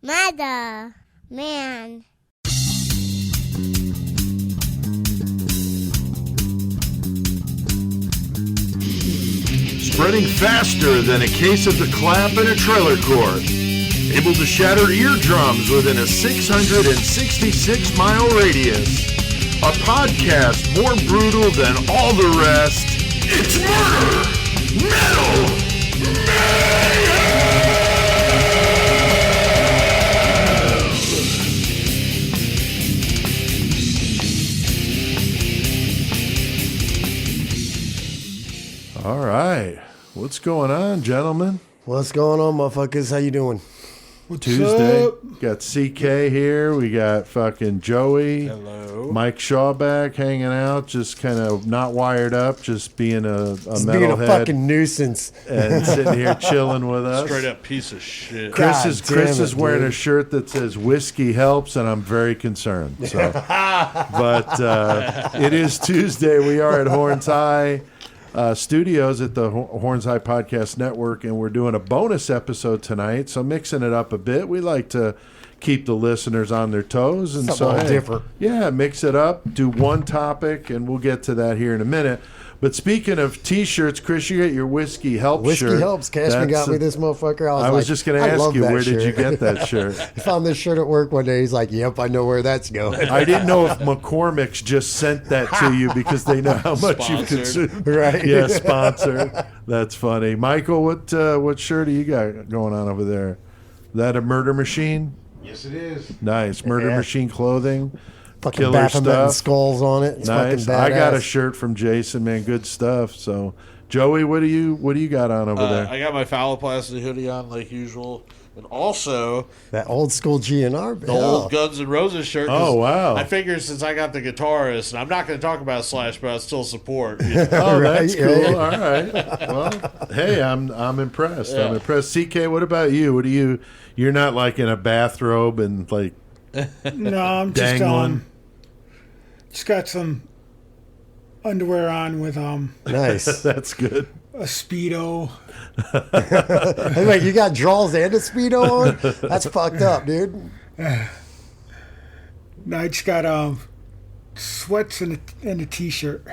Mother, man. Spreading faster than a case of the clap in a trailer court. Able to shatter eardrums within a 666-mile radius. A podcast more brutal than all the rest. It's Murder Metal Mayhem! All right. What's going on, gentlemen? What's going on, motherfuckers? How you doing? What's Tuesday. up? Got CK here. We got fucking Joey. Hello. Mike Shaw back hanging out, just kind of not wired up, just being a Just being a metalhead fucking nuisance. and sitting here chilling with us. Straight up piece of shit. Chris God is damn Chris it, is wearing dude. a shirt that says "Whiskey helps," and I'm very concerned. So, but it is Tuesday. We are at Horns High Studios at the Horns High Podcast Network, and we're doing a bonus episode tonight. So mixing it up a bit. We like to keep the listeners on their toes, and Something so a little different. Yeah, mix it up. Do one topic, and we'll get to that here in a minute. But speaking of T-shirts, Chris, you got your Whiskey Helps Whiskey shirt. helps. Cashman That's got me this motherfucker. I was just going to ask you, where did you shirt. get that shirt? I found this shirt at work one day. He's like, "Yep, I know where that's going." I didn't know if McCormick's just sent that to you because they know how much you've Sponsored. consumed. Right? Yeah, sponsored. That's funny. Michael, what shirt do you got going on over there? That a Murder Machine? Yes, it is. Nice. Murder Yeah. Machine clothing. Fucking Killer Baphomet and stuff. skulls on it. It's Nice. fucking badass. I got a shirt from Jason, man. Good stuff. So, Joey, what do you got on over there? I got my phalloplasty hoodie on like usual, and also That old school GNR. the old Guns N' Roses shirt. 'cause Oh, wow. I figured since I got the guitarist, and I'm not going to talk about Slash, but I still support. You know? Oh, Right, that's cool. right. All right. Well, hey, I'm impressed. I'm impressed. CK, what about you? What do you? You're not like in a bathrobe and like No, I'm just dangling. just got some underwear on with Nice. That's good. a Speedo. Hey, wait, you got draws and a Speedo on? That's fucked up, dude. No, I just got sweats and a t-shirt.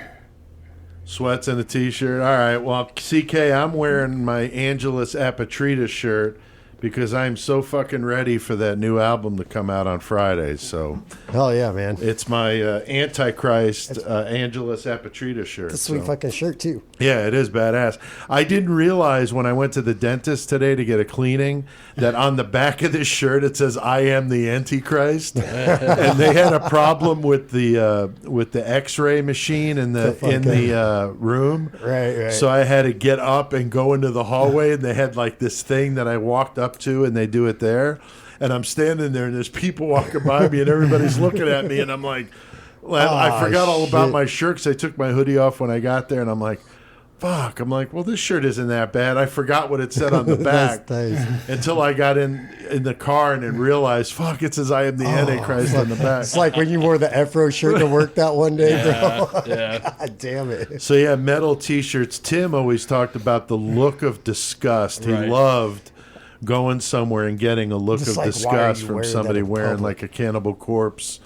Sweats and a t-shirt. All right. Well, CK, I'm wearing my Angelus Apatrida shirt because I'm so fucking ready for that new album to come out on Friday. So Hell yeah, man. it's my Antichrist Angelus Apatrida shirt. It's a sweet So- fucking shirt, too. Yeah, it is badass. I didn't realize when I went to the dentist today to get a cleaning that on the back of this shirt it says "I am the Antichrist," and they had a problem with the X-ray machine in the room. Right. So I had to get up and go into the hallway, and they had like this thing that I walked up to, and they do it there. And I'm standing there, and there's people walking by me, and everybody's looking at me, and I'm like, well, I Oh, forgot all about shit. my shirt because I took my hoodie off when I got there, and I'm like, fuck. I'm like, well, this shirt isn't that bad. I forgot what it said on the back That's nice. until I got in the car and then realized, fuck, it says "I am the Antichrist" on the back. It's like when you wore the Afro shirt to work that one day, bro. Yeah. God damn it. So yeah, metal T-shirts. Tim always talked about the look of disgust. He Right. loved going somewhere and getting a look Just of like, why are disgust you from wearing somebody that in wearing public? like a Cannibal Corpse,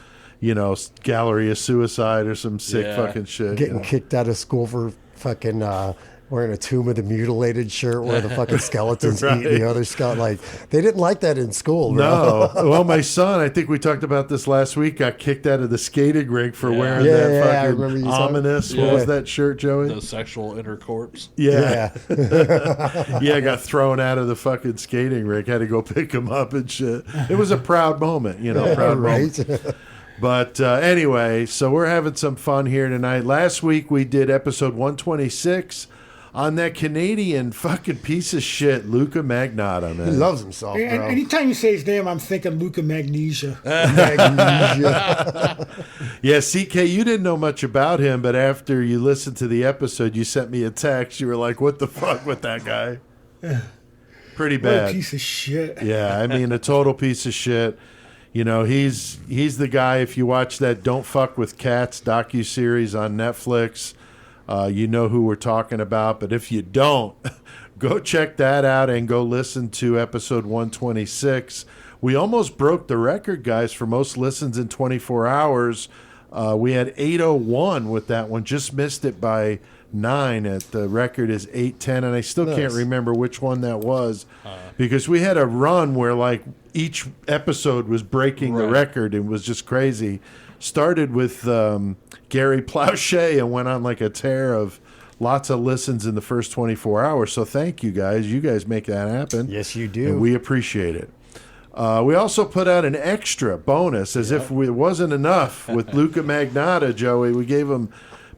gallery of suicide or some sick Yeah. fucking shit. Getting kicked out of school for fucking wearing a Tomb of the Mutilated shirt where the fucking skeletons Right. eating the other skeleton. Like, they didn't like that in school, bro. No. Well, my son, I think we talked about this last week, got kicked out of the skating rink for wearing Yeah, that yeah, I fucking remember you talking- ominous. What Yeah. was that shirt, Joey? The sexual intercourse. Yeah. Yeah. Yeah, got thrown out of the fucking skating rink. Had to go pick him up and shit. It was a proud moment, proud moment. right? But anyway, so we're having some fun here tonight. Last week we did episode 126 on that Canadian fucking piece of shit, Luca Magnotta, He man. loves himself, And bro. anytime you say his name, I'm thinking Luca Magnesia. Magnesia. Yeah, CK, you didn't know much about him, but after you listened to the episode, you sent me a text. You were like, what the fuck with that guy? Pretty What a bad. piece of shit. Yeah, I mean, a total piece of shit. He's the guy, if you watch that Don't Fuck with Cats docuseries on Netflix, you know who we're talking about. But if you don't, go check that out and go listen to episode 126 We almost broke the record, guys, for most listens in 24 hours. We had 801 with that one. Just missed it by 9. The record is 810, and I still can't remember which one that was because we had a run where like each episode was breaking the record. It was just crazy. Started with Gary Plauché and went on like a tear of lots of listens in the first 24 hours. So thank you guys. You guys make that happen. Yes, you do. And we appreciate it. We also put out an extra bonus as if it wasn't enough with Luca Magnotta, Joey. We gave him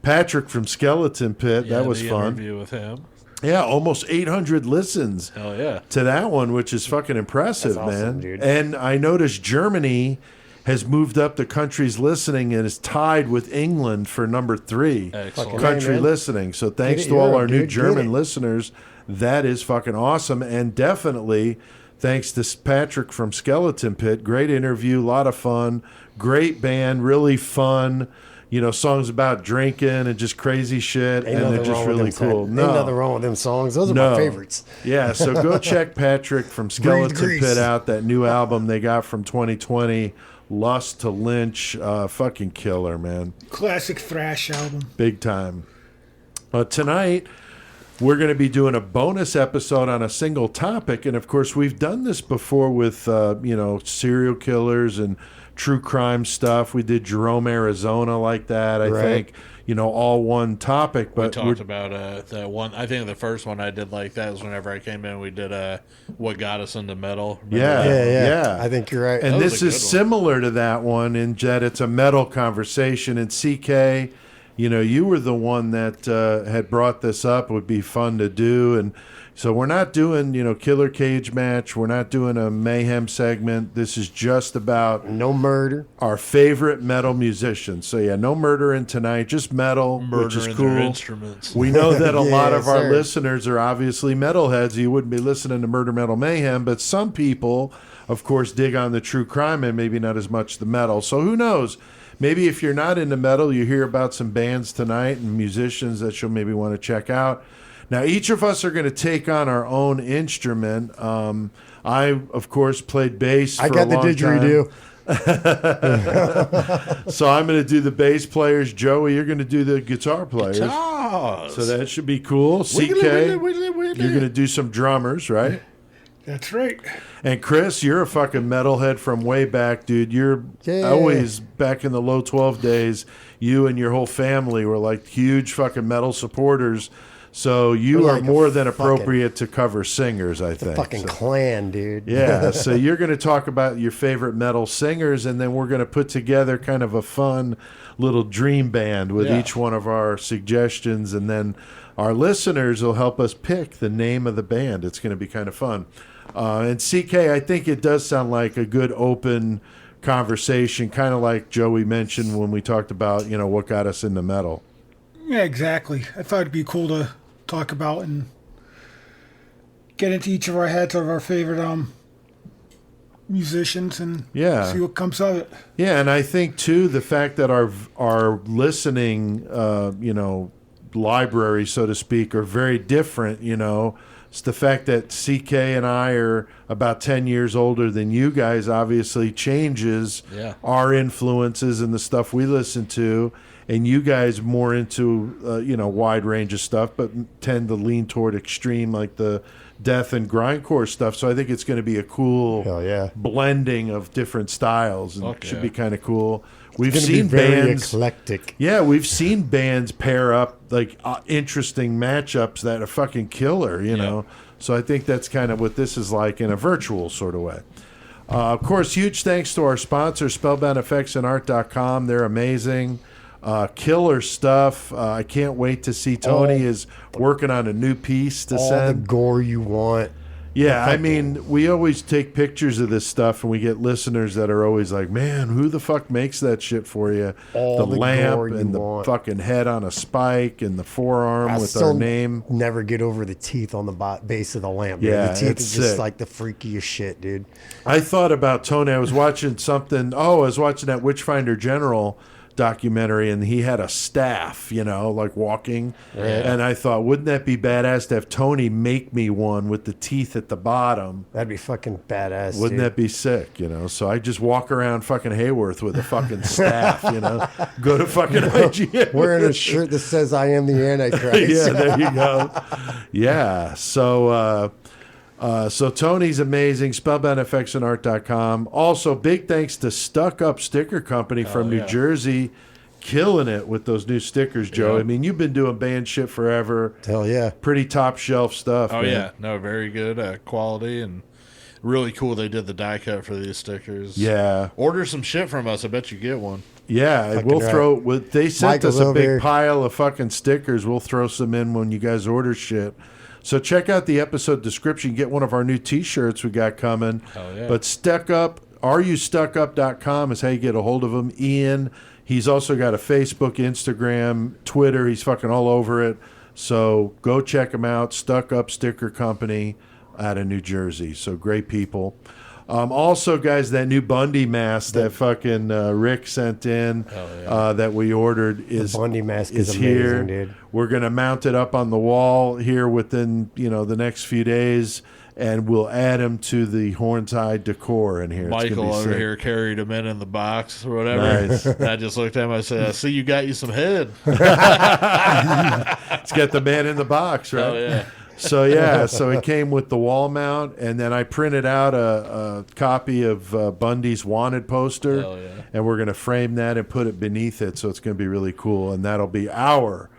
Patrick from Skeleton Pit. Yeah, that was the fun. Interview with him. Yeah, almost 800 listens Hell yeah. to that one, which is fucking impressive, That's awesome, man. dude. And I noticed Germany has moved up the country's listening and is tied with England for number 3 Excellent. country Hey, man. listening. So thanks Get it, to all Europe, our new dude. Get German it. listeners. That is fucking awesome. And definitely thanks to Patrick from Skeleton Pit. Great interview, a lot of fun. Great band, really fun. You know, songs about drinking and just crazy shit. Ain't and they're nothing just wrong with really them, cool. Ain't nothing wrong with them songs. Those are my favorites. Yeah, so go check Patrick from Skeleton Grease. Pit out, that new album they got from 2020, Lust to Lynch. Fucking killer, man. Classic thrash album. Big time. Tonight, we're going to be doing a bonus episode on a single topic. And of course, we've done this before with, serial killers and true crime stuff. We did Jerome, Arizona like that, I think. All one topic. We But talked about the one. I think the first one I did like that was whenever I came in. We did what got us into metal. Remember Yeah. that? I think you're right. And That was this a is good one. similar to that one in that it's a metal conversation. And CK, you were the one that had brought this up. It would be fun to do. And so we're not doing, Killer Cage Match. We're not doing a Mayhem segment. This is just about No murder. our favorite metal musicians. So yeah, no murdering tonight, just metal, which is Murdering cool. their instruments. We know that a lot Yeah, of our sir. listeners are obviously metalheads. You wouldn't be listening to Murder Metal Mayhem, but some people, of course, dig on the true crime and maybe not as much the metal. So who knows? Maybe if you're not into metal, you hear about some bands tonight and musicians that you'll maybe want to check out. Now, each of us are going to take on our own instrument. I, of course, played bass for I got a the long time. didgeridoo. So I'm going to do the bass players. Joey, you're going to do the guitar players. Guitars. So that should be cool. CK, Wiggly, wiggly, wiggly. you're going to do some drummers, right? That's right. And Chris, you're a fucking metalhead from way back, dude. You're Yeah. always back in the low 12 days. You and your whole family were like huge fucking metal supporters. So you We're are like a more than fucking- appropriate to cover singers, I think. Fucking So- clan, dude. yeah, so you're going to talk about your favorite metal singers, and then we're going to put together kind of a fun little dream band with Yeah. each one of our suggestions, and then our listeners will help us pick the name of the band. It's going to be kind of fun. And CK, I think it does sound like a good open conversation, kind of like Joey mentioned when we talked about, what got us into metal. Yeah, exactly. I thought it'd be cool to talk about and get into each of our heads of our favorite musicians and Yeah. see what comes of it. Yeah, and I think too the fact that our listening, library, so to speak, are very different. It's the fact that CK and I are about 10 years older than you guys. Obviously, changes Yeah. our influences and the stuff we listen to, and you guys more into wide range of stuff, but tend to lean toward extreme like the death and grindcore stuff. So I think it's going to be a cool Hell yeah. blending of different styles, and Fuck should yeah. be kind of cool. We've It's gonna seen be very bands. eclectic. Yeah, we've seen bands pair up like interesting matchups that are fucking killer, know. So I think that's kind of what this is like in a virtual sort of way. Of course, huge thanks to our sponsor, SpellboundEffectsAndArt.com. They're amazing. Killer stuff. I can't wait to see Tony is working on a new piece to All the send. gore you want. Yeah, I mean, we always take pictures of this stuff, and we get listeners that are always like, "Man, who the fuck makes that shit for you?" All the the lamp gore you and the want. fucking head on a spike and the forearm I with still our name. never get over the teeth on the base of the lamp. dude. Yeah, the teeth it's is just sick. like the freakiest shit, dude. I thought about Tony. I was watching something. Oh, I was watching that Witchfinder General documentary, and he had a staff, like walking. And I thought, wouldn't that be badass to have Tony make me one with the teeth at the bottom? That'd be fucking badass. Wouldn't that be sick, So I just walk around fucking Hayworth with a fucking staff, Go to fucking IGN. Wearing a shirt that says "I am the Antichrist." Yeah, there you go. Yeah. So Tony's amazing. SpellboundFXandArt.com. Also, big thanks to Stuck Up Sticker Company from New Jersey. Killing it with those new stickers, Joe. Yeah. I mean, you've been doing band shit forever. Hell yeah. Pretty top shelf stuff. Oh man. yeah, no, very good quality and really cool. They did the die cut for these stickers. Yeah. Order some shit from us. I bet you get one. Yeah, Fucking we'll right. throw. They sent Michael's us a over big here. pile of fucking stickers. We'll throw some in when you guys order shit. So check out the episode description. Get one of our new T-shirts we got coming. Hell yeah. But Stuck Up, rustuckup.com is how you get a hold of him. Ian, he's also got a Facebook, Instagram, Twitter. He's fucking all over it. So go check him out. Stuck Up Sticker Company out of New Jersey. So great people. Also, guys, that new Bundy mask that fucking Rick sent in that we ordered is Bundy mask is amazing, here. dude. We're gonna mount it up on the wall here within the next few days, and we'll add him to the Horns Eye decor in here. It's gonna Michael be over sick. here carried him in the box or whatever. Nice. And I just looked at him. I said, "I see you got you some head." It's got the man in the box, right? Oh yeah. So yeah, so it came with the wall mount, and then I printed out a copy of Bundy's wanted poster, Hell yeah. and we're gonna frame that and put it beneath it, so it's gonna be really cool, and that'll be our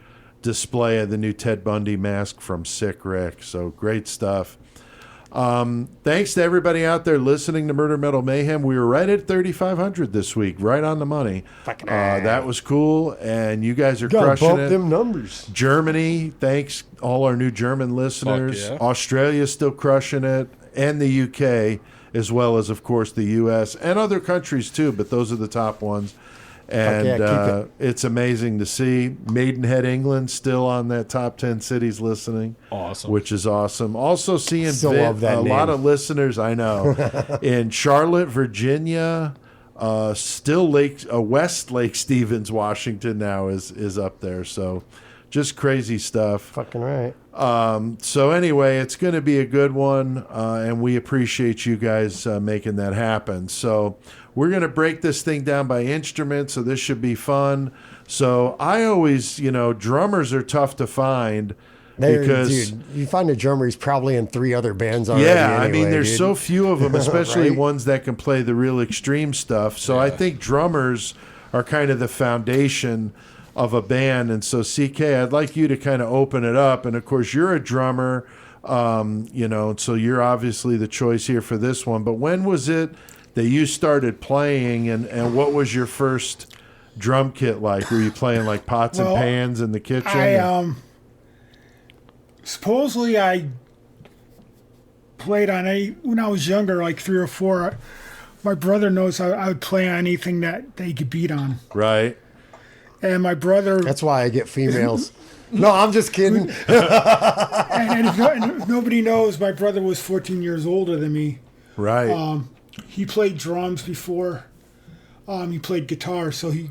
display of the new Ted Bundy mask from Sick Rick. So great stuff. Thanks to everybody out there listening to Murder Metal Mayhem. We were right at 3,500 this week, right on the money. That was cool, and you guys are Gotta crushing bump it. them numbers. Germany, thanks all our new German listeners. yeah. Australia's still crushing it, and the UK, as well as, of course, the US and other countries too, but those are the top ones. And yeah, keep it's amazing to see Maidenhead, England, still on that top 10 cities listening. Awesome. Which is awesome. Also seeing Still love that a name. lot of listeners, I know, in Charlotte, Virginia, still West Lake Stevens, Washington now is up there. So just crazy stuff. Fucking right. So anyway, it's going to be a good one, and we appreciate you guys making that happen. So we're going to break this thing down by instrument, so this should be fun. So I always, drummers are tough to find because Dude, you find a drummer, he's probably in 3 other bands already. yeah, I anyway, mean, there's dude. so few of them, especially Right? ones that can play the real extreme stuff. So I think drummers are kind of the foundation of a band. And so, CK, I'd like you to kind of open it up. And of course, you're a drummer, so you're obviously the choice here for this one. But when was it that you started playing, and what was your first drum kit like? Were you playing like pots and Well, pans in the kitchen? Supposedly I played on when I was younger, like 3 or 4. My brother knows I would play on anything that they could beat on. Right. And my brother, That's why I get females. No, I'm just kidding. and if nobody knows, my brother was 14 years older than me. Right. He played drums before. He played guitar, so he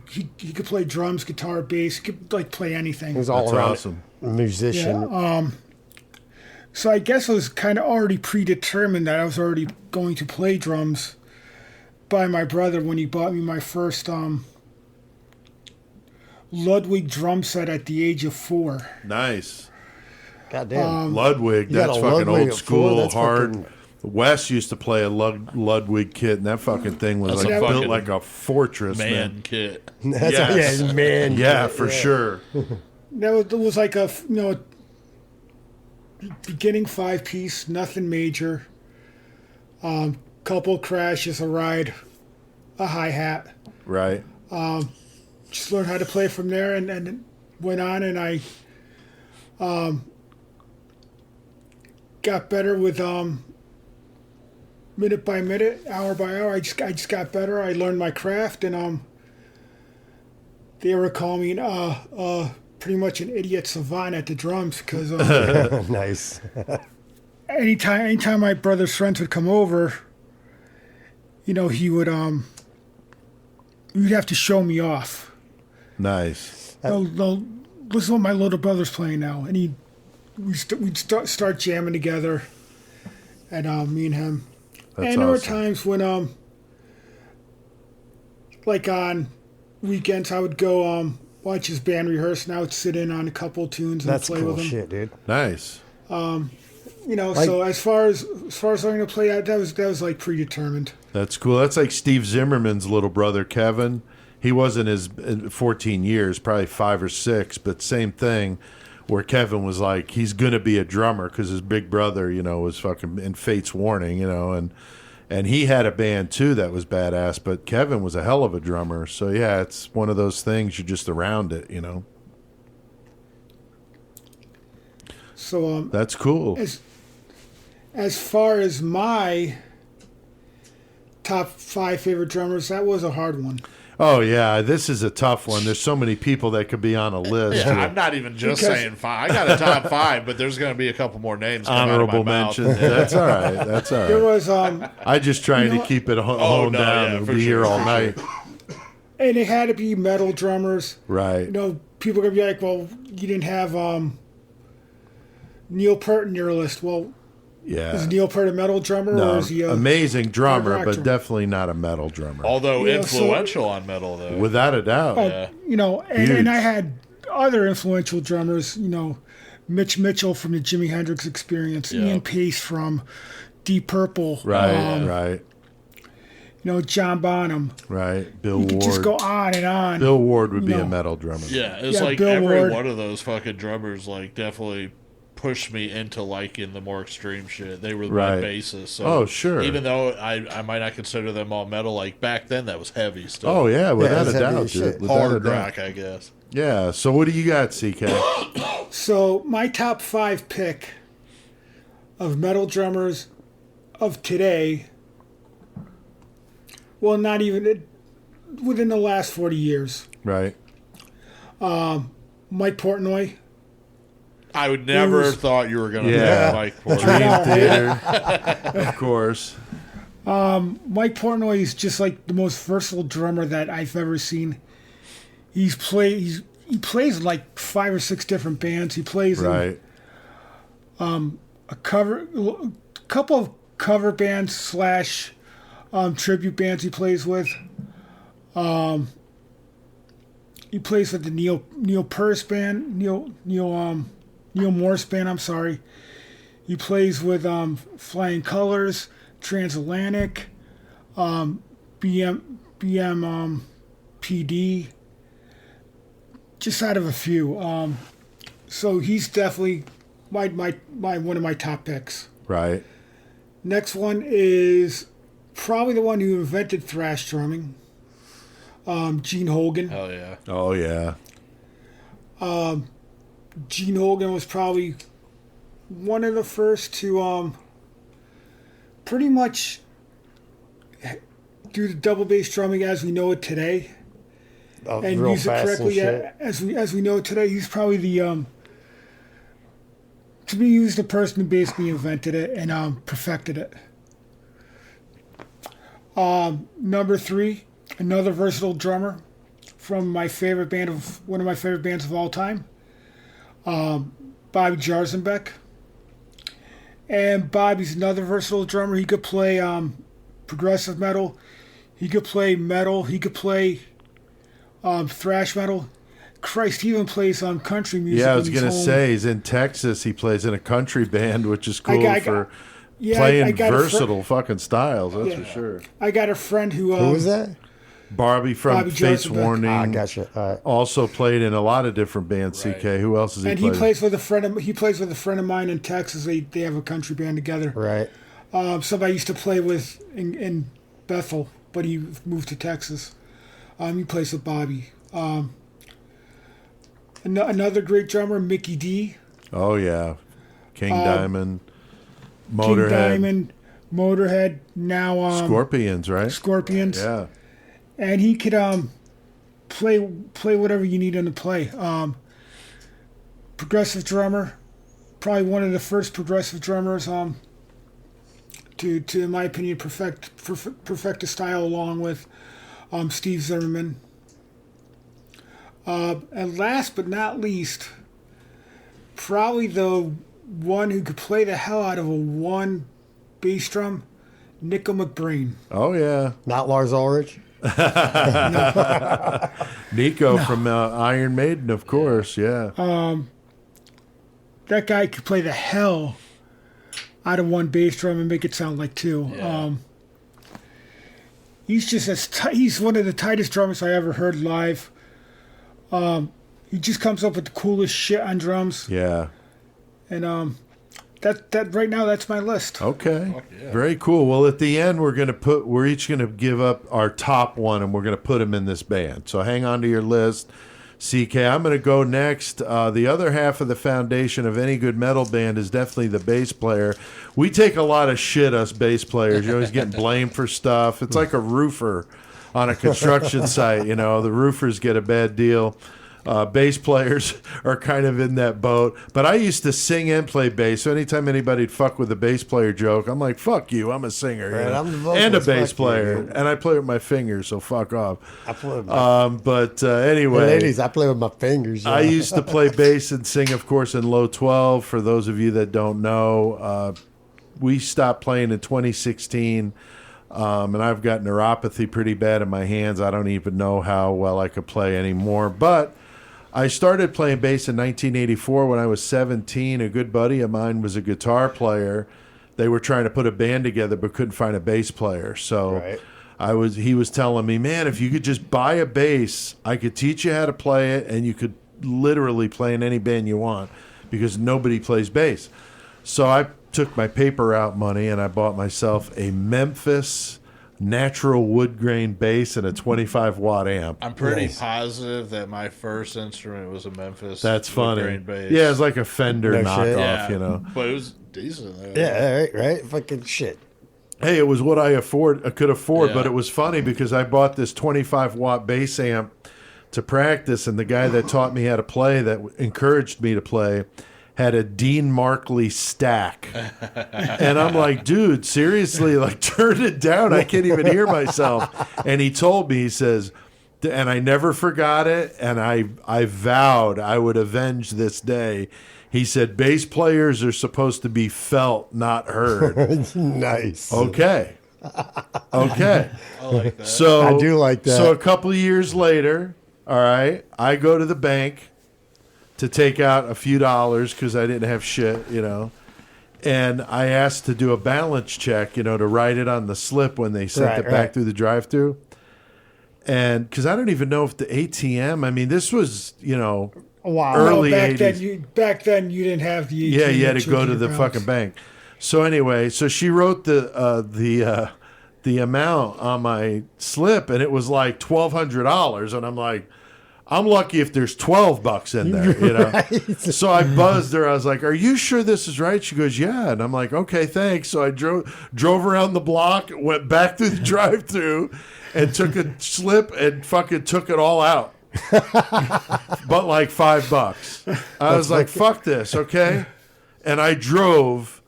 could play drums, guitar, bass. He could play anything. He was all That's around awesome. musician. Yeah, so I guess it was kind of already predetermined that I was already going to play drums by my brother when he bought me my first Ludwig drum set at the age of 4. Nice. Goddamn. Ludwig, You got that's a fucking Ludwig old at 4? school, That's hard. fucking- Wes used to play a Ludwig kit, and that fucking thing was That's like a built fucking like a fortress, Man man. kit. That's Yes. yeah, man. Yeah, for sure. It was like a beginning 5-piece, nothing major. Couple crashes, a ride, a hi-hat. Right. Just learned how to play from there, and went on, and I got better with minute by minute, hour by hour. I just got better. I learned my craft, and they were calling me pretty much an idiot savant at the drums because Nice. anytime my brother's friends would come over, he would you'd have to show me off. Nice. They'll listen to what my little brother's playing now, and we'd start jamming together, and me and him. That's and there were awesome. times when like on weekends, I would go watch his band rehearse, and I would sit in on a couple tunes and That's play cool with him. shit, dude. Nice. You know, Like- so as far as learning to play, that was like predetermined. That's cool. That's like Steve Zimmerman's little brother, Kevin. He wasn't as 14 years, probably 5 or 6, but same thing. Where Kevin was like, he's gonna be a drummer because his big brother, you know, was fucking in Fate's Warning, you know, and he had a band too that was badass. But Kevin was a hell of a drummer. So yeah, it's one of those things. You're just around it, you know. So That's cool. as far as my top 5 favorite drummers, that was a hard one. Oh yeah, this is a tough one. There's so many people that could be on a list. Yeah, I'm not even just Because- saying 5. I got a top 5, but there's going to be a couple more names. come out of my Honorable mouth. mention. That's all right. That's all There right. was I just trying You know to keep it honed no, down yeah, and for be here sure, all for night. and it had to be metal drummers. Right. You know, people are gonna be like, "Well, you didn't have Neil Peart in your list." Well, Yeah. is Neil Peart a metal drummer, No, or is he a amazing drummer, hard rock but drummer? definitely not a metal drummer. Although Yeah, so- influential on metal, though. Without a doubt. Yeah. You know, and Huge. I had other influential drummers. You know, Mitch Mitchell from the Jimi Hendrix Experience, Yeah. Ian Pace from Deep Purple, Right, right, you know, John Bonham. right. Bill You could Ward. just go on and on. Bill Ward would be a No. metal drummer. Yeah, it's Yeah, like Bill every Ward. one of those fucking drummers, like, definitely pushed me into liking the more extreme shit. They were Right. my basis. So Oh, sure. Even though I might not consider them all metal, like back then that was heavy still. Oh yeah, without it's a heavy doubt, as shit. dude. Without a Hard doubt. rock, I guess. Yeah. So what do you got, CK? So my top 5 pick of metal drummers of today, well, not even within the last 40 years. Right. Mike Portnoy. I would never was- have thought you were going to Yeah. pick Mike Porter. I Dream know, Theater. Of course. Mike Portnoy is just like the most versatile drummer that I've ever seen. He plays in like 5 or 6 different bands. He plays in Right. a couple of cover bands slash tribute bands he plays with. He plays with the Neil Peart band, Neil Morse band. I'm sorry. He plays with Flying Colors, Transatlantic, PD. Just out of a few. So he's definitely my one of my top picks. Right. Next one is probably the one who invented thrash drumming, Gene Hogan. Hell yeah. Oh yeah. Gene Hogan was probably one of the first to pretty much do the double bass drumming as we know it today, and Real use it fast and correctly shit. as we know it today. He's probably the to me, he was the person who basically invented it and perfected it. Number 3, another versatile drummer from one of my favorite bands of all time, Bobby Jarzenbeck. And Bobby's another versatile drummer. He could play progressive metal, he could play metal, he could play thrash metal. Christ, he even plays country music. Yeah, I was when he's gonna home. say he's in Texas. He plays in a country band, which is cool I for Yeah, playing I got a versatile fucking styles. That's Yeah. for sure. I got a friend who. Who was that? Barbie from Bobby Fate's Jarzenbeck. Warning. Ah, gotcha. Also played in a lot of different bands. CK. Who else is he? And he plays with a friend. He plays with a friend of mine in Texas. They have a country band together. Right. Somebody I used to play with in Bethel, but he moved to Texas. He plays with Bobby. Another great drummer, Mickey D. Oh yeah, King Diamond, King Motorhead, Diamond, Motorhead. Now Scorpions, right? Scorpions. Yeah. And he could play whatever you need him to play. Progressive drummer, probably one of the first progressive drummers to in my opinion perfect the style along with Steve Zimmerman. And last but not least, probably the one who could play the hell out of a one bass drum, Nico McBrain. Oh yeah, Not Lars Ulrich. Nico from Iron Maiden, of course. Yeah. That guy could play the hell out of one bass drum and make it sound like two. Yeah. He's just he's one of the tightest drummers I ever heard live. He just comes up with the coolest shit on drums, Yeah. and that right now that's my list. Okay. yeah. Very cool. Well, at the end, we're each gonna give up our top one, and we're gonna put them in this band. So hang on to your list. CK, I'm gonna go next. The other half of the foundation of any good metal band is definitely the bass player. We take a lot of shit, us bass players. You're always getting blamed for stuff. It's like a roofer on a construction site. You know, the roofers get a bad deal. Bass players are kind of in that boat. But I used to sing and play bass. So anytime anybody'd fuck with a bass player joke, I'm like, fuck you, I'm a singer. You Right, know? I'm the vocalist, and a bass fuck player. you. And I play with my fingers, so fuck off. I play with my Anyway. ladies. I play with my fingers. I yeah. used to play bass and sing, of course, in Low 12. For those of you that don't know, we stopped playing in 2016. And I've got neuropathy pretty bad in my hands. I don't even know how well I could play anymore. But I started playing bass in 1984 when I was 17. A good buddy of mine was a guitar player. They were trying to put a band together but couldn't find a bass player. So Right. he was telling me, man, if you could just buy a bass, I could teach you how to play it, and you could literally play in any band you want because nobody plays bass. So I took my paper route money and I bought myself a Memphis natural wood grain bass and a 25-watt amp. I'm pretty Nice. positive that my first instrument was a Memphis. That's funny. wood-grain bass. Yeah, it's like a Fender No knockoff, shit. Yeah, you know. but it was decent. Though. Yeah, right. Fucking shit. Hey, it was what I could afford, Yeah. but it was funny because I bought this 25-watt bass amp to practice, and the guy that taught me how to play, that encouraged me to play, had a Dean Markley stack. And I'm like, dude, seriously, like, turn it down. I can't even hear myself. And he told me, he says, and I never forgot it, and I vowed I would avenge this day. He said, bass players are supposed to be felt, not heard. Nice. Okay. Okay. I like that. So I do like that. So a couple of years later, all right, I go to the bank to take out a few dollars because I didn't have shit, you know. And I asked to do a balance check, you know, to write it on the slip when they sent Right, it back right. through the drive-through. And because I don't even know if the ATM, I mean, this was, you know, Wow. early back 80s. then you didn't have the Yeah, ATM you had that to go showed to you the your fucking balance. bank. So anyway, so she wrote the amount on my slip, and it was like $1,200, and I'm like, I'm lucky if there's $12 in there, you know. So I buzzed her. I was like, "Are you sure this is right?" She goes, "Yeah," and I'm like, "Okay, thanks." So I drove around the block, went back through the drive-through, and took a slip and fucking took it all out. But like $5. I was like, fuck this, okay? And I drove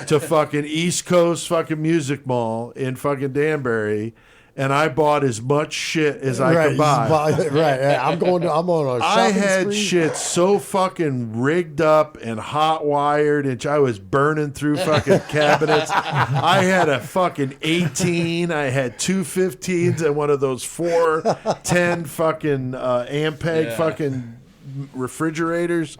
to fucking East Coast fucking Music Mall in fucking Danbury, and I bought as much shit as I could buy. Right. I'm on a I shopping had spree. shit so fucking rigged up and hot wired, and I was burning through fucking cabinets. I had a fucking 18. I had two 15s and one of those 410 fucking Ampeg Yeah. fucking refrigerators.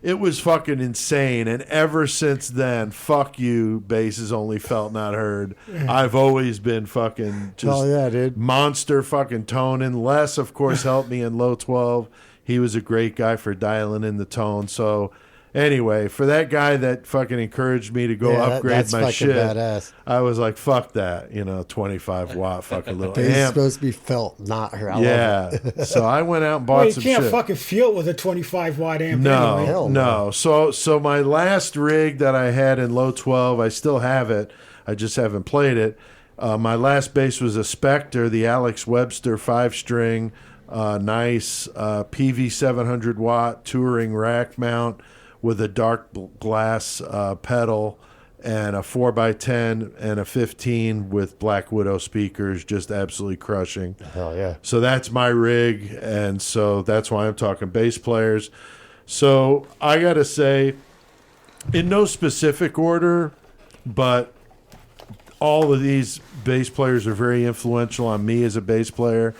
It was fucking insane, and ever since then, fuck you, bass is only felt, not heard. I've always been fucking just Oh, yeah, dude. monster fucking toning. Les, of course, helped me in Low 12. He was a great guy for dialing in the tone. So anyway, for that guy that fucking encouraged me to go upgrade that's my fucking shit, badass. I was like, fuck that, 25-watt fucking little Bass is amp. supposed to be felt, not heard. I love it. Yeah. So I went out and bought Well, you some can't shit. fucking feel it with a 25-watt amp No, anyway. Hell no. So my last rig that I had in Low 12, I still have it. I just haven't played it. My last bass was a Spectre, the Alex Webster 5-string, nice PV 700 watt touring rack mount with a dark glass pedal. and a 4x10 and a 15 with Black Widow speakers, just absolutely crushing. Hell yeah. So that's my rig, and so that's why I'm talking bass players. So I got to say, in no specific order, but all of these bass players are very influential on me as a bass player.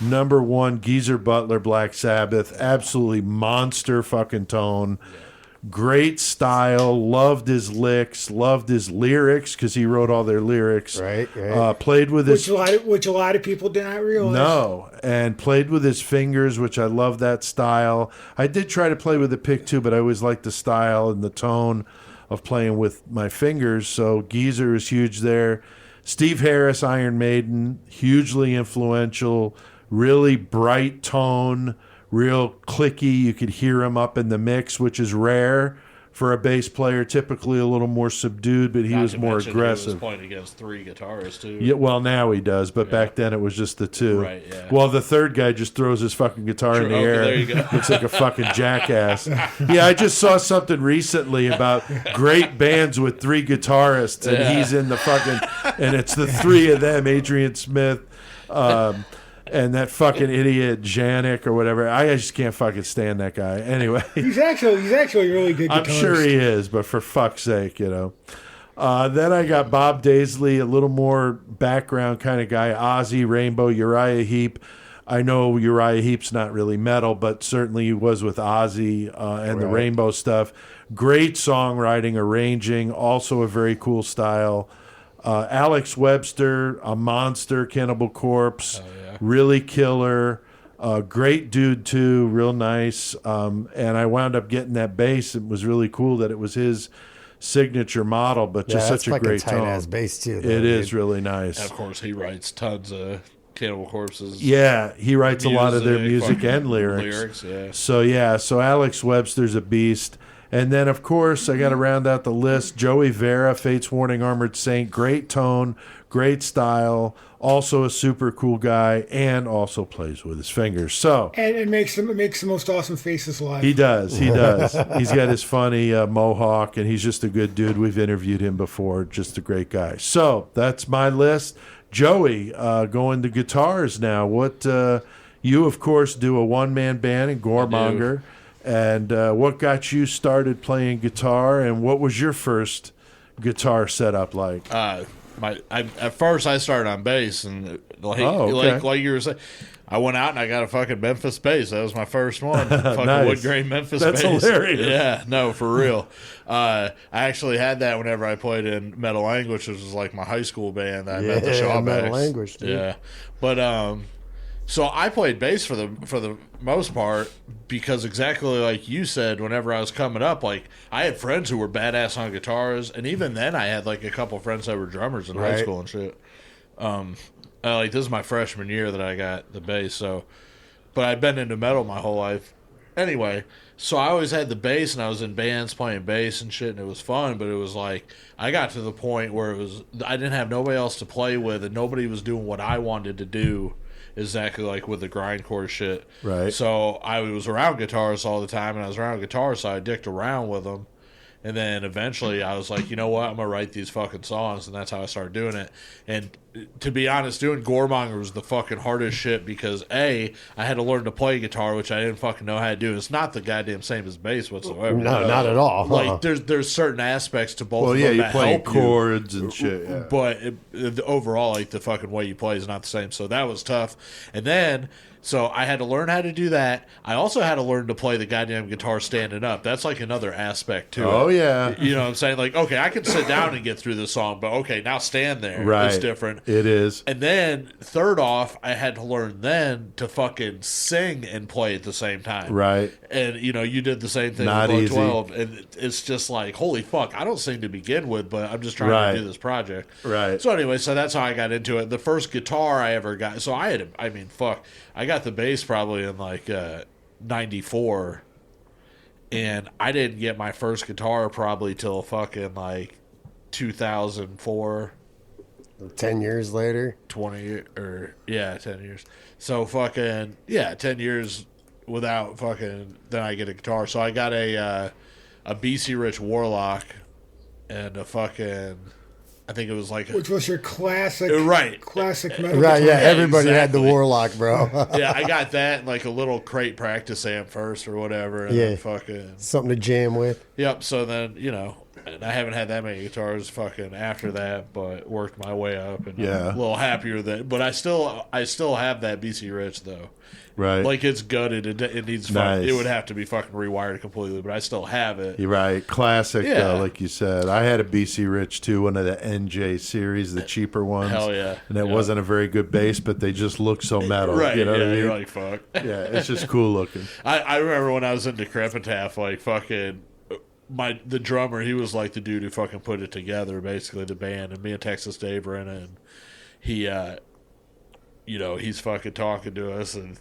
Number one, Geezer Butler, Black Sabbath, absolutely monster fucking tone. Great style, loved his licks, loved his lyrics because he wrote all their lyrics. Right. Played with his Which a lot of people did not realize. no, and played with his fingers, which I love that style. I did try to play with the pick too, but I always liked the style and the tone of playing with my fingers. So Geezer is huge there. Steve Harris, Iron Maiden, hugely influential, really bright tone, real clicky. You could hear him up in the mix, which is rare for a bass player. Typically a little more subdued, but he Not was to more mention He aggressive. was playing against 3 guitarists too. Yeah, well, now he does, but back then it was just the two. Right, yeah. Well, the third guy just throws his fucking guitar in the Okay, air. there you go. Looks like a fucking jackass. Yeah, I just saw something recently about great bands with 3 guitarists, and Yeah. he's in the fucking, and it's the 3 of them, Adrian Smith, and that fucking idiot Janik or whatever. I just can't fucking stand that guy. Anyway. He's actually a really good guitarist. I'm sure he is, but for fuck's sake, you know. Then I got Bob Daisley, a little more background kind of guy. Ozzy, Rainbow, Uriah Heep. I know Uriah Heep's not really metal, but certainly he was with Ozzy and the Right. Rainbow stuff. Great songwriting, arranging, also a very cool style. Alex Webster, a monster, Cannibal Corpse, really killer. Great dude too, real nice. And I wound up getting that bass. It was really cool that it was his signature model, but just that's such a fucking great tight tone. ass bass too. Though, It is dude. really And nice. of course, he writes tons of Cannibal Corpse's. Yeah, he writes a lot of their music fucking and lyrics. Yeah. So Alex Webster's a beast. And then, of course, I got to round out the list. Joey Vera, Fate's Warning, Armored Saint. Great tone, great style. Also a super cool guy, and also plays with his fingers. So And it makes the most awesome faces live. he does. He does. He's got his funny mohawk, and he's just a good dude. We've interviewed him before. Just a great guy. So that's my list. Joey, going to guitars now. What you, of course, do a one-man band in Gormonger. And what got you started playing guitar, and what was your first guitar setup like? At first I started on bass, and like you were saying, I went out and I got a fucking Memphis bass. That was my first one. Fucking Nice. wood grain Memphis That's bass. hilarious. Yeah, no, for real. I actually had that whenever I played in Metal Language, which was like my high school band that I met the Yeah, Shawbacks. Metal Language, dude. Yeah, but so I played bass for the most part because exactly like you said, whenever I was coming up, like I had friends who were badass on guitars, and even then I had like a couple friends that were drummers in high Right. school and shit. Like this is my freshman year that I got the bass, so but I'd been into metal my whole life. Anyway, so I always had the bass, and I was in bands playing bass and shit, and it was fun. But it was like I got to the point where it was I didn't have nobody else to play with, and nobody was doing what I wanted to do. Exactly like with the grindcore shit. Right. So I was around guitarists all the time, and I was around guitars, so I dicked around with them. And then eventually I was like, you know what? I'm going to write these fucking songs. And that's how I started doing it. And to be honest, doing Gormonger was the fucking hardest shit because, A, I had to learn to play guitar, which I didn't fucking know how to do. It's not the goddamn same as bass whatsoever. No, not at all. Like, there's certain aspects to both Well, of yeah, them you that play help chords and shit. Yeah. but overall, like the fucking way you play is not the same. So that was tough. And then, so I had to learn how to do that. I also had to learn to play the goddamn guitar standing up. That's like another aspect to it. Oh, yeah. You know what I'm saying? Like, okay, I can sit down and get through the song, but okay, now stand there. Right. It's different. It is. And then, third off, I had to learn then to fucking sing and play at the same time. Right. And, you know, you did the same thing Not with easy. 12. And it's just like, holy fuck, I don't sing to begin with, but I'm just trying Right. to do this project. Right. So anyway, so that's how I got into it. The first guitar I ever got, so I got the bass probably in like 94. And I didn't get my first guitar probably till fucking like 2004. 10 years later. 10 years. So fucking 10 years without fucking then I get a guitar. So I got a BC Rich Warlock and a fucking, I think it was like, Which was your classic, right. classic metal. Right, yeah, guitar. everybody had the exactly. Warlock, bro. Yeah, I got that and like a little crate practice amp first or whatever. And Yeah. then fucking, Something to jam with. yep. So then, and I haven't had that many guitars fucking after that, but worked my way up and Yeah. I'm a little happier that. But I still have that BC Rich though. Right. Like it's gutted. It needs. Nice. It would have to be fucking rewired completely, but I still have it. You're right. Classic, Yeah. like you said. I had a BC Rich too, one of the NJ series, the cheaper ones. Hell yeah. And it Yeah. wasn't a very good bass, but they just look so metal. Right. You know yeah. what I mean? You're like fuck. Yeah, it's just cool looking. I remember when I was in Decrepitaph, like fucking. The drummer, he was like the dude who fucking put it together, basically the band, and me and Texas Dave were in it, and he, he's fucking talking to us, and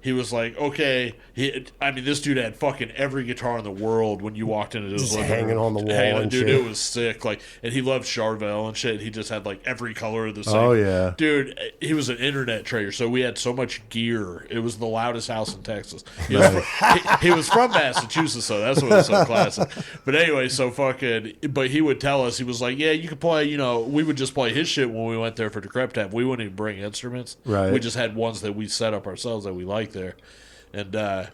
he was like, okay, this dude had fucking every guitar in the world when you walked into his Just living hanging room. on the wall and dude, shit. it was sick. Like, and he loved Charvel and shit. He just had like every color of the same. Oh, yeah. Dude, he was an internet trader, so we had so much gear. It was the loudest house in Texas. He was from Massachusetts, so that's what was so classic. But anyway, but he would tell us, he was like, yeah, you could play, we would just play his shit when we went there for Decrepitaph. We wouldn't even bring instruments. Right. We just had ones that we set up ourselves that we liked there. And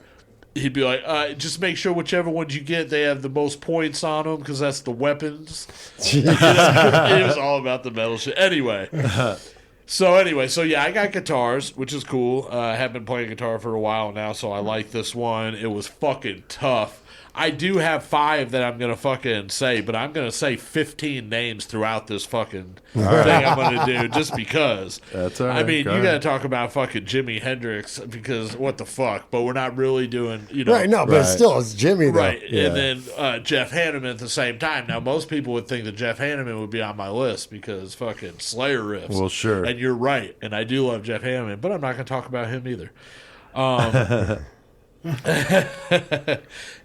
he'd be like, just make sure whichever ones you get, they have the most points on them because that's the weapons. It was all about the metal shit. Anyway. So yeah, I got guitars, which is cool. I have been playing guitar for a while now, so I like this one. It was fucking tough. I do have 5 that I'm gonna fucking say, but I'm gonna say 15 names throughout this fucking thing I'm gonna do just because. That's all right. I mean, Go you ahead. gotta talk about fucking Jimi Hendrix because what the fuck? But we're not really doing, Right, no, but Right. still, it's Jimmy, though. Right, Yeah. and then Jeff Hanneman at the same time. Now, most people would think that Jeff Hanneman would be on my list because fucking Slayer riffs. Well, sure. And you're right, and I do love Jeff Hanneman, but I'm not going to talk about him either.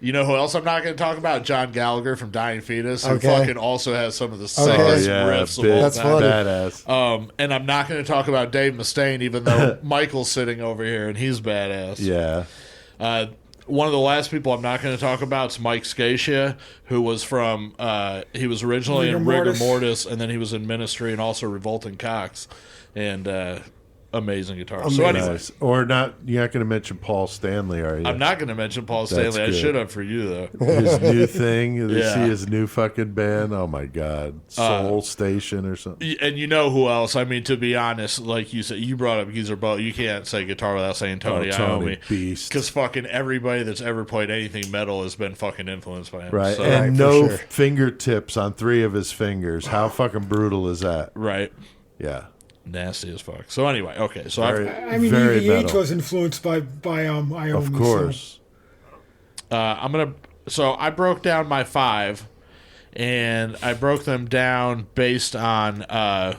You know who else I'm not going to talk about? John Gallagher from Dying Fetus, who Okay. fucking also has some of the Oh, sickest yeah. riffs of big, all That's time. funny. Badass. And I'm not going to talk about Dave Mustaine, even though Michael's sitting over here and he's badass. Yeah. One of the last people I'm not going to talk about is Mike Scatia, who was from, he was originally in Rigor Mortis, and then he was in Ministry and also Revolting Cox, and amazing guitar. So anyway, Nice. Or not, you're not going to mention Paul Stanley, are you? I'm not going to mention Paul Stanley. I good. should have for you, though. His new thing. You Yeah. see his new fucking band. Oh, my God. Soul Station or something. And you know who else? I mean, to be honest, like you said, you brought up Geezer Boat. You can't say guitar without saying Tony Tony Iommi. Beast. Because fucking everybody that's ever played anything metal has been fucking influenced by him. Right. So, And Right, for no sure. fingertips on 3 of his fingers. How fucking brutal is that? right. Yeah. Nasty as fuck. So anyway, okay. So Very, I mean, very EVH metal. was influenced by Iommi. Of course. So I broke down my 5, and I broke them down based on I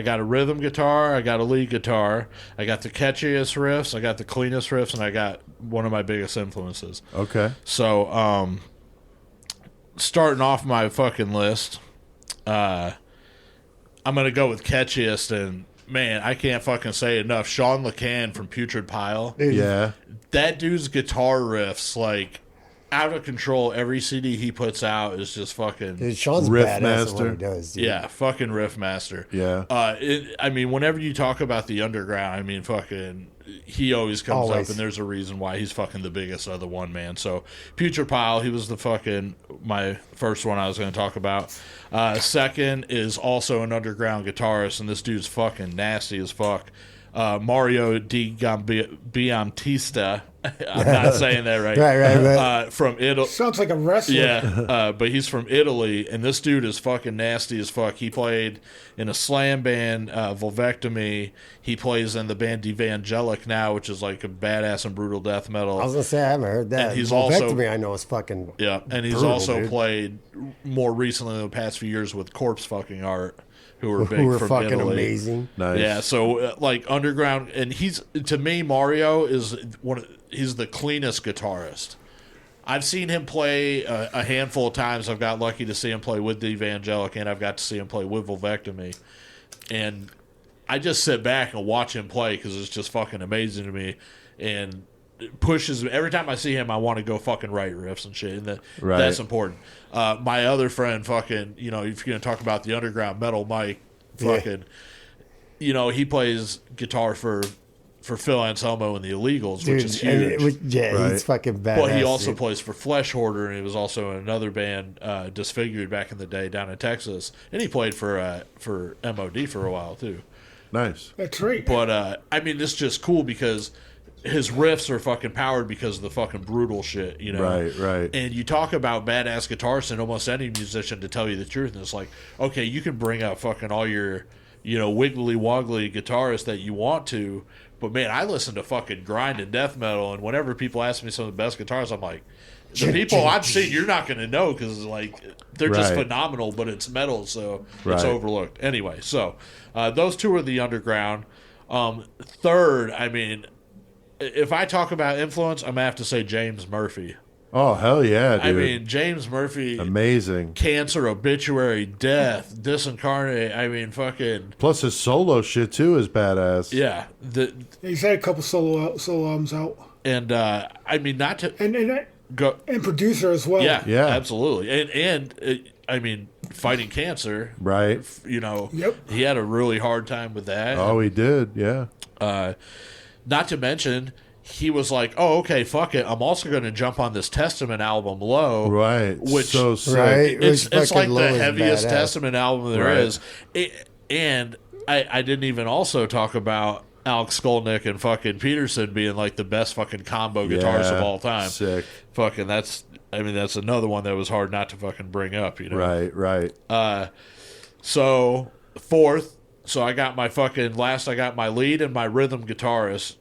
got a rhythm guitar, I got a lead guitar, I got the catchiest riffs, I got the cleanest riffs, and I got one of my biggest influences. Okay. So starting off my fucking list, I'm gonna go with catchiest, and man, I can't fucking say it enough. Sean LeCan from Putrid Pile. Yeah. That dude's guitar riffs, like, out of control. Every CD he puts out is just fucking Dude, Sean's Riff badass at master. what he does, dude. yeah, fucking riff master. Yeah. I mean, whenever you talk about the underground, I mean, fucking, he always comes Always. up, and there's a reason why he's fucking the biggest of the one man. So, Putrid Pile, he was the fucking my first one I was going to talk about. Second is also an underground guitarist, and this dude's fucking nasty as fuck. Mario Di Biamtista. I'm not saying that right. Right. From Italy. Sounds like a wrestler. Yeah, but he's from Italy, and this dude is fucking nasty as fuck. He played in a slam band, Vulvectomy. He plays in the band Evangelic now, which is like a badass and brutal death metal. I was going to say, I haven't heard that. And he's Vulvectomy, also- I know, is fucking... Yeah, and he's Brutal, also dude. played more recently in the past few years with Corpse Fucking Art, who were big who were from fucking Italy. amazing. Nice. Yeah, so like underground, and he's, to me, Mario is he's the cleanest guitarist. I've seen him play a handful of times. I've got lucky to see him play with the Evangelic, and I've got to see him play with Vulvectomy. And I just sit back and watch him play because it's just fucking amazing to me. And pushes every time I see him. I want to go fucking write riffs and shit, and Right. that's important. My other friend, fucking, if you're gonna talk about the underground metal, Mike, fucking, he plays guitar for Phil Anselmo and the Illegals, which is huge. He's fucking badass. But he also dude. plays for Flesh Hoarder, and he was also in another band, Disfigured, back in the day down in Texas, and he played for MOD for a while too. Nice. That's right. But it's just cool because his riffs are fucking powered because of the fucking brutal shit, Right, right. And you talk about badass guitarists, and almost any musician, to tell you the truth, and it's like, okay, you can bring out fucking all your, wiggly woggly guitarists that you want to, but man, I listen to fucking grind and death metal, and whenever people ask me some of the best guitarists, I'm like, the people I've seen, you're not going to know because like they're just Right. phenomenal, but it's metal, so Right. it's overlooked. Anyway, so those two are the underground. Third, if I talk about influence, I'm gonna have to say James Murphy. Oh, hell yeah, dude. James Murphy, Amazing. Cancer, Obituary, Death, Disincarnate. Fucking Plus his solo shit too is badass. yeah. He's had a couple solo albums out, And not to and go. producer as well. Yeah, Yeah. absolutely. And fighting cancer. Right. Yep. He had a really hard time with that. Oh, he did. Yeah. Not to mention, he was like, "Oh, okay, fuck it. I'm also going to jump on this Testament album, Low." Right. Which so sick. Right. it's Which like fucking Low the is heaviest badass. Testament album there Right. is. And I didn't even also talk about Alex Skolnick and fucking Peterson being like the best fucking combo guitarists of all time. Sick. Fucking that's another one that was hard not to fucking bring up. Right. Right. So fourth, I got my lead and my rhythm guitarist,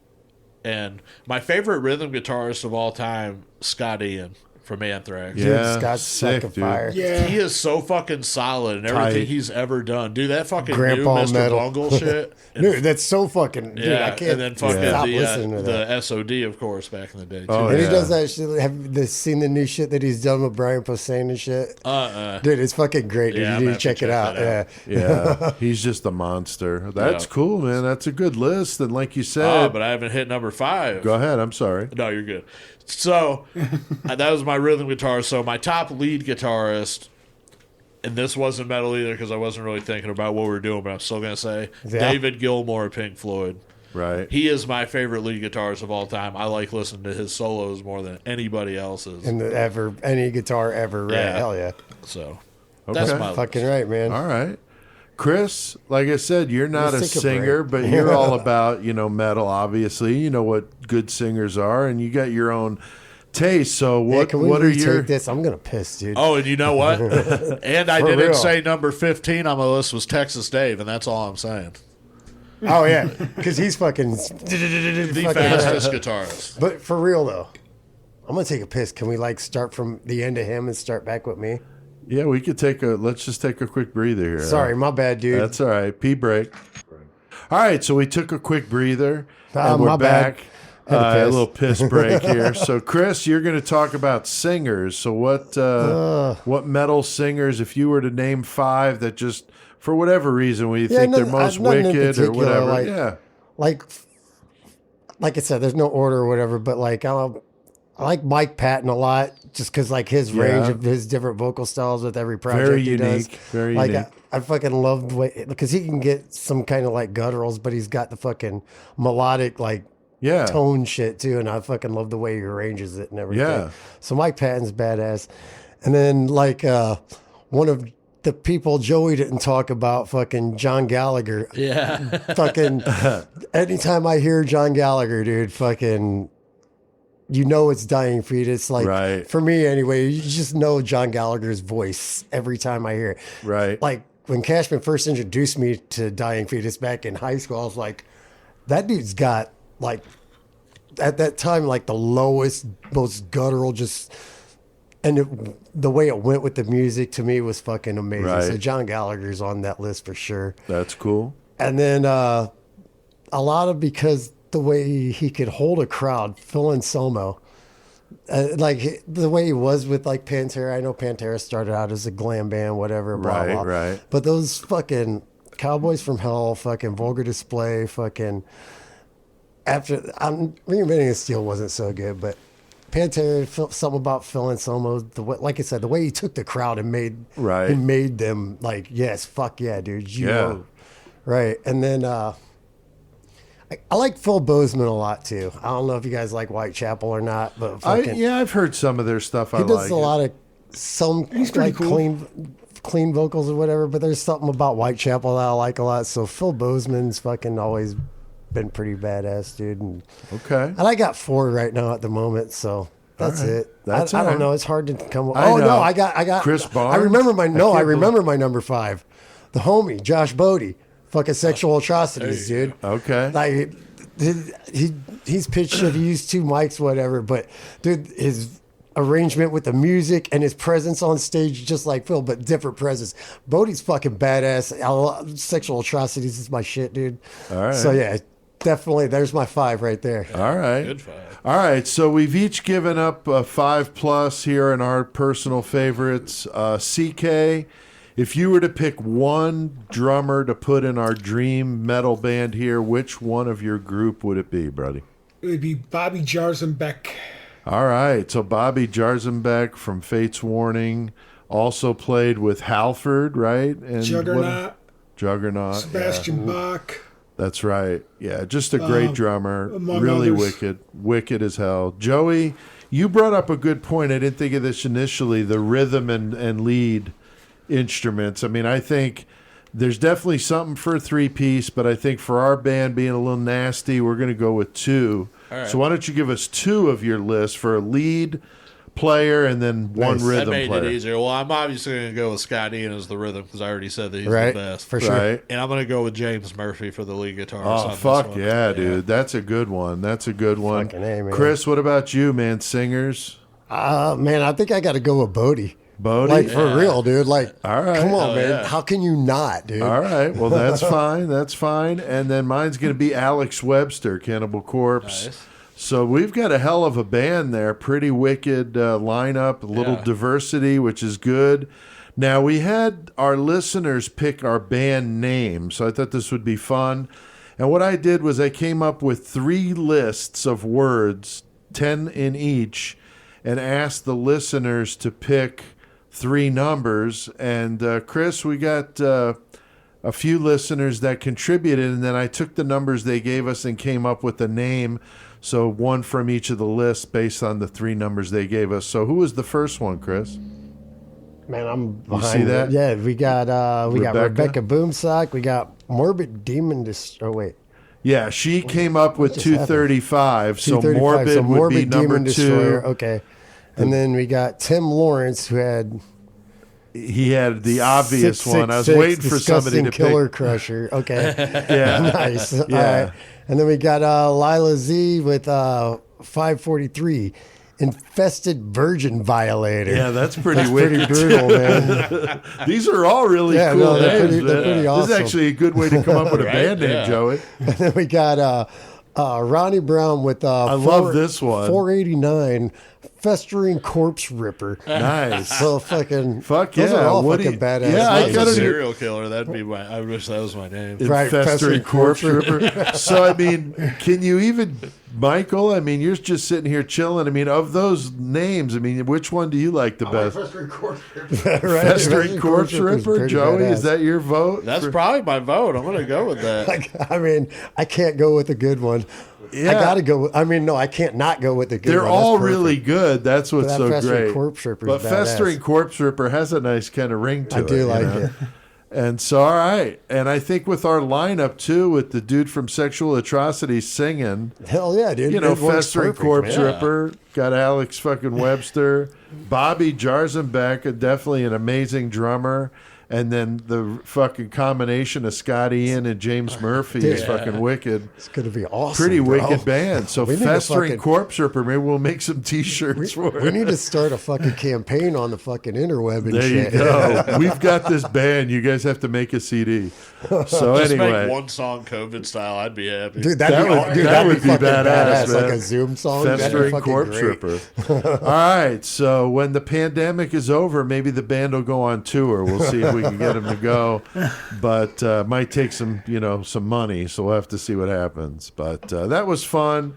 and my favorite rhythm guitarist of all time, Scott Ian from Anthrax. Yeah. Scott's sick, fucking dude. fire. Yeah. He is so fucking solid in everything Tight. he's ever done. Dude, that fucking Grandpa new Mr. metal. Bungle shit. And, Dude, that's so fucking. Dude, I can't and then fucking stop listening to the that. SOD, of course, back in the day, too. Oh, And he yeah. does that shit. Have you seen the new shit that he's done with Brian Posehn and shit? Dude, it's fucking great. Dude. Yeah, I'm You gonna need to have check to it check out. that out. Yeah. Yeah. He's just a monster. That's Yeah. cool, man. That's a good list. And like you said, But I haven't hit number 5. go ahead. I'm sorry. No, you're good. So that was my rhythm guitar. So my top lead guitarist, and this wasn't metal either because I wasn't really thinking about what we were doing, but I'm still going to say Yeah. David Gilmour of Pink Floyd. Right. He is my favorite lead guitarist of all time. I like listening to his solos more than anybody else's. And any guitar ever, right? Yeah. Hell yeah. So Okay. that's my Fucking right, man. All right. Chris, like I said, you're not a Let's take a singer, break. but you're all about, metal, obviously. You know what good singers are, and you got your own taste. So Yeah, what can we what are retake your this? I'm gonna piss, dude. Oh, and you know what? And I For didn't real. say number 15 on my list was Texas Dave, and that's all I'm saying. Oh yeah, because he's fucking. The fastest guitarist. But for real though, I'm gonna take a piss. Can we start from the end of him and start back with me? Yeah, we could let's just take a quick breather here. Sorry, my bad, dude. That's all right. Pee break. All right, so we took a quick breather, and we're my bad. back. Had to A piss. little piss break here. So, Chris, you're going to talk about singers. So, what metal singers, if you were to name 5 that just, for whatever reason, we think they're most nothing in wicked or particular, whatever? like- Yeah. like I said, there's no order or whatever, but I like Mike Patton a lot, just because his range Yeah. of his different vocal styles with every project Very he does. unique. Very like unique. I fucking love the way, because he can get some kind of gutturals, but he's got the fucking melodic Yeah. tone shit too, and I fucking love the way he arranges it and everything. Yeah. So Mike Patton's badass, and then one of the people Joey didn't talk about, fucking John Gallagher. Yeah. Fucking anytime I hear John Gallagher, dude, fucking, it's Dying Fetus. Right. For me anyway, you just know John Gallagher's voice every time I hear it. Right. Like when Cashman first introduced me to Dying Fetus back in high school, I was like, that dude's got at that time the lowest, most guttural, the way it went with the music to me was fucking amazing. Right. So John Gallagher's on that list for sure. That's cool. And then a lot of, because the way he could hold a crowd, Phil Anselmo, the way he was with Pantera. I know Pantera started out as a glam band, whatever, blah, Right, blah. right. But those fucking Cowboys from Hell, fucking Vulgar Display, fucking after Reinventing the Steel wasn't so good, but Pantera felt something about Phil Anselmo. Like I said, the way he took the crowd and Right. he made them like, yes, fuck yeah, dude, you Yeah. know. Right, and then I like Phil Bozeman a lot too. I don't know if you guys like Whitechapel or not, but fucking, I've heard some of their stuff. he I does like a it. lot of some He's pretty like cool. clean vocals or whatever. But there's something about Whitechapel that I like a lot. So Phil Bozeman's fucking always been pretty badass, dude. And Okay. I got 4 right now at the moment, so that's All right. it. That's I all don't right. know. It's hard to come up. I Oh know. no, I got Chris Barnes? I remember my I can't remember my number 5, the homie Josh Bodie, fucking Sexual Atrocities, There you dude. Okay. Like he's pitched. He used 2 mics, whatever. But dude, his arrangement with the music and his presence on stage, just like Phil, but different presence. Bodie's fucking badass. Sexual Atrocities is my shit, dude. All right. So yeah, definitely. There's my 5 right there. All right. Good 5. All right. So we've each given up a 5+ here in our personal favorites. CK, if you were to pick one drummer to put in our dream metal band here, which one of your group would it be, buddy? It would be Bobby Jarzenbeck. All right. So Bobby Jarzenbeck from Fate's Warning also played with Halford, right? And Juggernaut, Juggernaut. Sebastian yeah. Bach. That's right. Yeah, just a great drummer. among Really others. wicked as hell. Joey, you brought up a good point. I didn't think of this initially, the rhythm and lead instruments. I mean, I think there's definitely something for a 3-piece, but I think for our band being a little nasty, we're going to go with 2. All right. So why don't you give us 2 of your list for a lead player and then one Nice. That rhythm made player. it easier. Well, I'm obviously going to go with Scott Ian as the rhythm because I already said that he's Right, the best. for sure. Right. And I'm going to go with James Murphy for the lead guitar. Oh, fuck yeah, dude. That's a good one. That's a good one. Fucking A, man. Chris, what about you, man? Singers? Man, I think I got to go with Bodie. Bodie? Like for real, dude. Like, All right. come on, Hell man. yeah. How can you not, dude? All right. Well, that's fine. That's fine. And then mine's going to be Alex Webster, Cannibal Corpse. Nice. So we've got a hell of a band there. Pretty wicked lineup, a little Yeah. diversity, which is good. Now, we had our listeners pick our band name, so I thought this would be fun. And what I did was I came up with 3 lists of words, 10 in each, and asked the listeners to pick 3 numbers. And Chris, we got a few listeners that contributed, and then I took the numbers they gave us and came up with a name. So one from each of the lists based on the 3 numbers they gave us. So who was the first one, Chris? Man, I'm behind. see that? Yeah, we got Rebecca? Rebecca Boomsock. We got Morbid Demon. Oh wait, Yeah, she came up with just happened? 235. So 235. Morbid, So would be number Demon 2. Destroyer. Okay, and then we got Tim Lawrence, who had He had the obvious 666 one. I was waiting for somebody Disgusting to Killer pick. Crusher. Okay, Yeah. nice. All Yeah. right. And then we got Lila Z with 543, Infested Virgin Violator. Yeah, that's pretty That's wicked. pretty brutal, man. These are all really Yeah, cool no, they're names, pretty- they're man. pretty This awesome. is actually a good way to come up with a Right? band name, Yeah. Joey. And then we got Ronnie Brown with I love this one. 489, Festering Corpse Ripper. Nice. So fucking Fuck those yeah. are all What do fucking you- badass. Yeah, I names. gotta a do- serial killer. That'd be my. I wish that was my name. Right, Festering Festering Corpse Corpse Ripper. So, I mean, can you even, Michael, I mean, you're just sitting here chilling. I mean, of those names, I mean, which one do you like the best? Right, Festering Corpse Ripper's Ripper? pretty Joey, badass. is that your vote? That's probably my vote. I'm gonna go with that. Like, I mean, I can't go with a good one. Yeah. I gotta go. I mean, no, I can't not go with the good They're one. That's all perfect. really good. That's what's That so Festering great. Corpse Ripper's But badass. Festering Corpse Ripper has a nice kind of ring to I it. do you like know? it. And so, all right. And I think with our lineup, too, with the dude from Sexual Atrocities singing, Hell yeah, dude. you know, It works Festering perfect, Corpse man. Ripper, got Alex fucking Webster, Bobby Jarzenbeck, definitely an amazing drummer. And then the fucking combination of Scott Ian and James Murphy is fucking wicked. It's gonna be awesome. Pretty bro. wicked band. So We need to Festering fucking- Corpse Ripper, maybe we'll make some T-shirts for it. We need to start a fucking campaign on the fucking interweb and There shit. you go. We've got this band. You guys have to make a CD. So Just anyway, make one song COVID style. I'd be happy. Dude, that'd That be, would- dude, that that'd would be fucking badass, man. Like a Zoom song. That'd be Festering fucking Corpse great. Ripper. All right. So when the pandemic is over, maybe the band will go on tour. We'll see if we can get him to go. But might take some money, so we'll have to see what happens. But that was fun.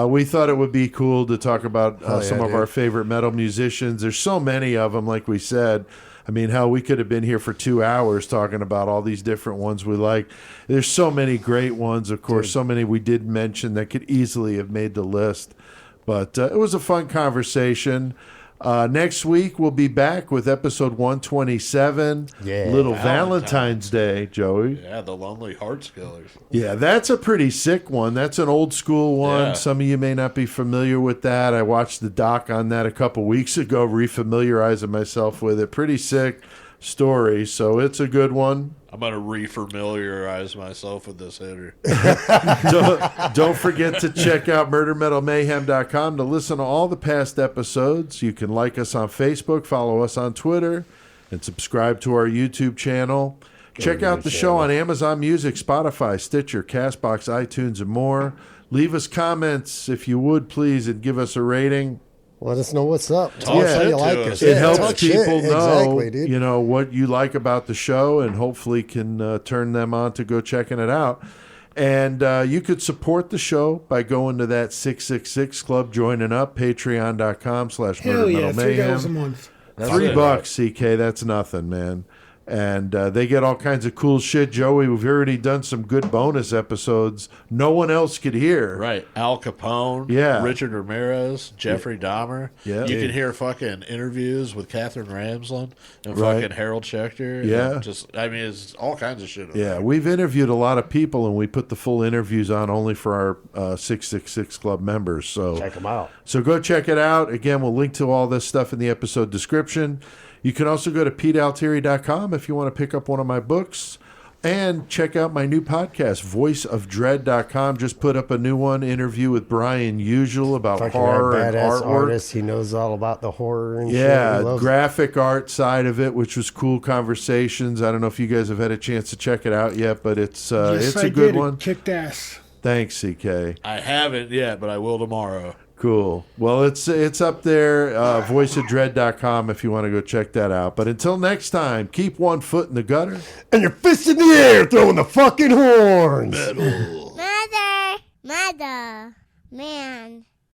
We thought it would be cool to talk about some of our favorite metal musicians. There's so many of them, like we said. I mean, hell, we could have been here for 2 hours talking about all these different ones we like. There's so many great ones, of course, so many we did mention that could easily have made the list. But it was a fun conversation. Next week, we'll be back with episode 127, Little Valentine's Day, Joey. Yeah, the Lonely Hearts Killers. Yeah, that's a pretty sick one. That's an old school one. Yeah. Some of you may not be familiar with that. I watched the doc on that a couple weeks ago, refamiliarizing myself with it. Pretty sick story, so it's a good one. I'm going to refamiliarize myself with this hitter. Don't forget to check out murdermetalmayhem.com to listen to all the past episodes. You can like us on Facebook, follow us on Twitter, and subscribe to our YouTube channel. Check out the show on Amazon Music, Spotify, Stitcher, CastBox, iTunes, and more. Leave us comments, if you would, please, and give us a rating. Let us know what's up. Tell Talk us how shit you to like us. us. It Yeah, helps talk people shit. know, Exactly, dude. what you like about the show, and hopefully can turn them on to go checking it out. And you could support the show by going to that 666 Club, joining up, Hell yeah, $3 a patreon.com/murdermetalmayhem. month. $3, CK, that's nothing, man. And they get all kinds of cool shit. Joey, we've already done some good bonus episodes no one else could hear. Right. Al Capone, Yeah. Richard Ramirez, Jeffrey Dahmer. Yeah. You can hear fucking interviews with Catherine Ramsland and Right. fucking Harold Schechter. Yeah. It's all kinds of shit. Yeah, we've interviewed a lot of people, and we put the full interviews on only for our 666 Club members. So Check them out. So go check it out. Again, we'll link to all this stuff in the episode description. You can also go to PeteAltieri.com if you want to pick up one of my books. And check out my new podcast, voiceofdread.com. Just put up a new one, interview with Brian Usual about Fucking horror and badass artwork. artist. He knows all about the horror and shit. Yeah, He loves it. graphic art side of it, which was cool conversations. I don't know if you guys have had a chance to check it out yet, but it's Yes, a I good did. It one. kicked ass. Thanks, CK. I haven't yet, but I will tomorrow. Cool. Well, it's up there, voiceofdread.com if you want to go check that out. But until next time, keep one foot in the gutter. And your fist in the air, throwing the fucking horns. Mother, man.